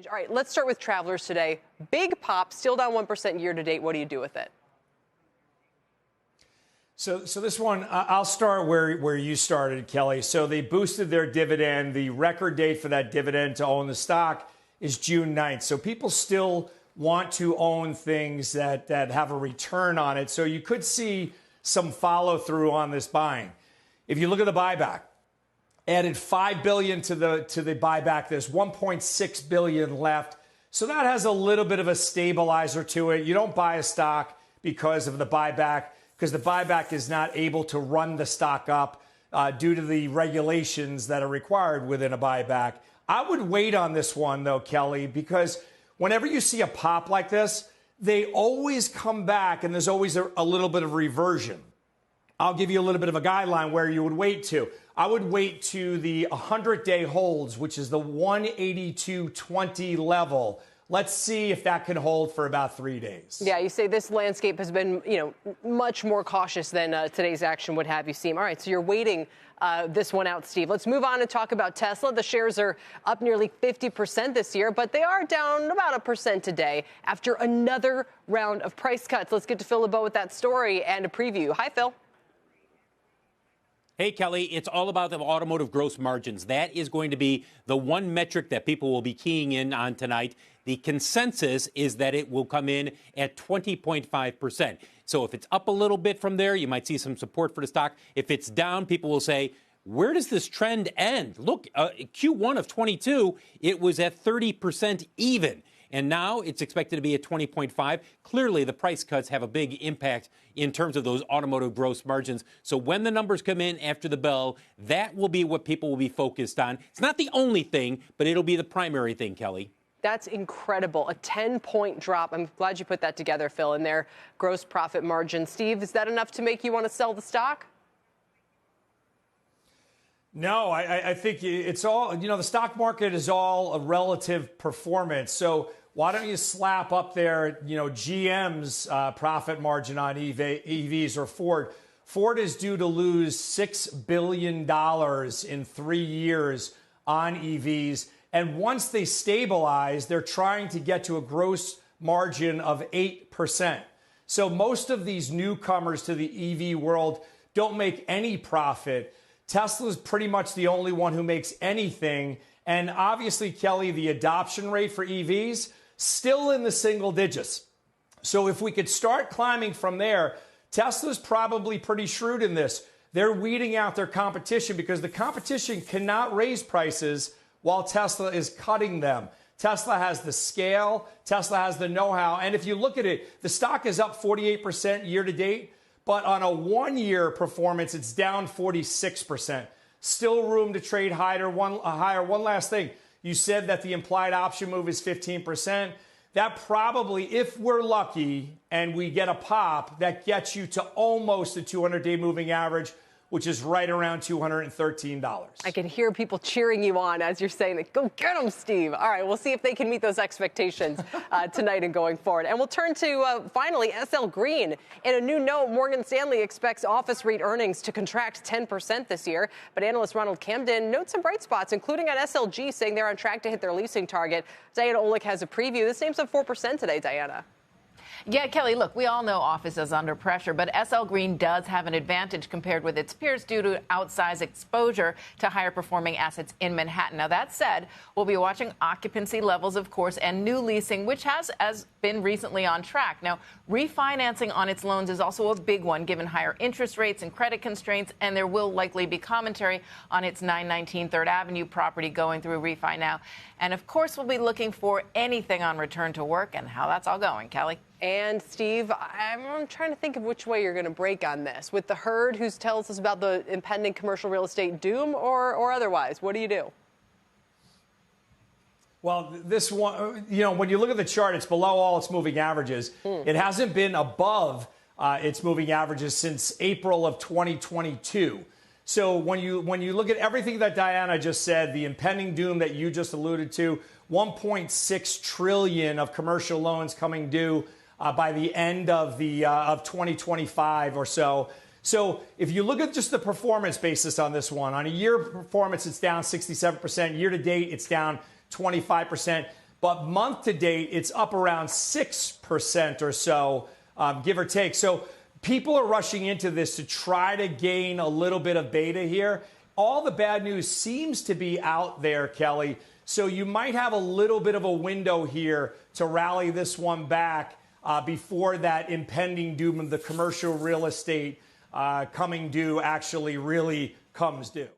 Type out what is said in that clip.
All right, let's start with Travelers today. Big pop, still down 1% year to date. What do you do with it? So this one, I'll start where you started, Kelly. So they boosted their dividend. The record date for that dividend to own the stock is June 9th. So people still want to own things that have a return on it. So you could see some follow through on this buying. If you look at the buyback, added $5 billion to the buyback. There's $1.6 billion left. So that has a little bit of a stabilizer to it. You don't buy a stock because of the buyback, because the buyback is not able to run the stock up due to the regulations that are required within a buyback. I would wait on this one, though, Kelly, because whenever you see a pop like this, they always come back and there's always a little bit of reversion. I'll give you a little bit of a guideline where you would wait to. I would wait to the 100-day holds, which is the 182.20 level. Let's see if that can hold for about 3 days. Yeah, you say this landscape has been, much more cautious than today's action would have you seem. All right, so you're waiting this one out, Steve. Let's move on and talk about Tesla. The shares are up nearly 50% this year, but they are down about 1% today after another round of price cuts. Let's get to Phil LeBeau with that story and a preview. Hi, Phil. Hey, Kelly, it's all about the automotive gross margins. That is going to be the one metric that people will be keying in on tonight. The consensus is that it will come in at 20.5%. So if it's up a little bit from there, you might see some support for the stock. If it's down, people will say, where does this trend end? Look, Q1 of 22, it was at 30% even. And now it's expected to be at 20.5. Clearly, the price cuts have a big impact in terms of those automotive gross margins. So when the numbers come in after the bell, that will be what people will be focused on. It's not the only thing, but it'll be the primary thing, Kelly. That's incredible. A 10-point drop. I'm glad you put that together, Phil, in their gross profit margin. Steve, is that enough to make you want to sell the stock? No, I think it's all, the stock market is all a relative performance. So why don't you slap up there, GM's profit margin on EVs or Ford? Ford is due to lose $6 billion in 3 years on EVs. And once they stabilize, they're trying to get to a gross margin of 8%. So most of these newcomers to the EV world don't make any profit. Tesla's pretty much the only one who makes anything. And obviously, Kelly, the adoption rate for EVs still in the single digits. So if we could start climbing from there, Tesla's probably pretty shrewd in this. They're weeding out their competition because the competition cannot raise prices while Tesla is cutting them. Tesla has the scale, Tesla has the know-how. And if you look at it, the stock is up 48% year to date. But on a one-year performance, it's down 46%. Still room to trade higher. One last thing. You said that the implied option move is 15%. That probably, if we're lucky and we get a pop, that gets you to almost a 200-day moving average, which is right around $213. I can hear people cheering you on as you're saying that. Go get them, Steve. All right, we'll see if they can meet those expectations tonight and going forward. And we'll turn to, finally, SL Green. In a new note, Morgan Stanley expects office REIT earnings to contract 10% this year. But analyst Ronald Camden notes some bright spots, including at SLG, saying they're on track to hit their leasing target. Diana Olick has a preview. This name's up 4% today, Diana. Yeah, Kelly, look, we all know office is under pressure, but SL Green does have an advantage compared with its peers due to outsized exposure to higher performing assets in Manhattan. Now, that said, we'll be watching occupancy levels, of course, and new leasing, which has been recently on track. Now, refinancing on its loans is also a big one, given higher interest rates and credit constraints, and there will likely be commentary on its 919 3rd Avenue property going through refi now. And, of course, we'll be looking for anything on return to work and how that's all going, Kelly. And, Steve, I'm trying to think of which way you're going to break on this. With the herd who tells us about the impending commercial real estate doom or otherwise, what do you do? Well, this one, when you look at the chart, it's below all its moving averages. It hasn't been above its moving averages since April of 2022. So when you look at everything that Diana just said, the impending doom that you just alluded to, 1.6 trillion of commercial loans coming due by the end of 2025 or so. So if you look at just the performance basis on this one, on a year performance, it's down 67%. Year to date, it's down 25%. But month to date, it's up around 6% or so, give or take. So people are rushing into this to try to gain a little bit of beta here. All the bad news seems to be out there, Kelly. So you might have a little bit of a window here to rally this one back before that impending doom of the commercial real estate coming due actually really comes due.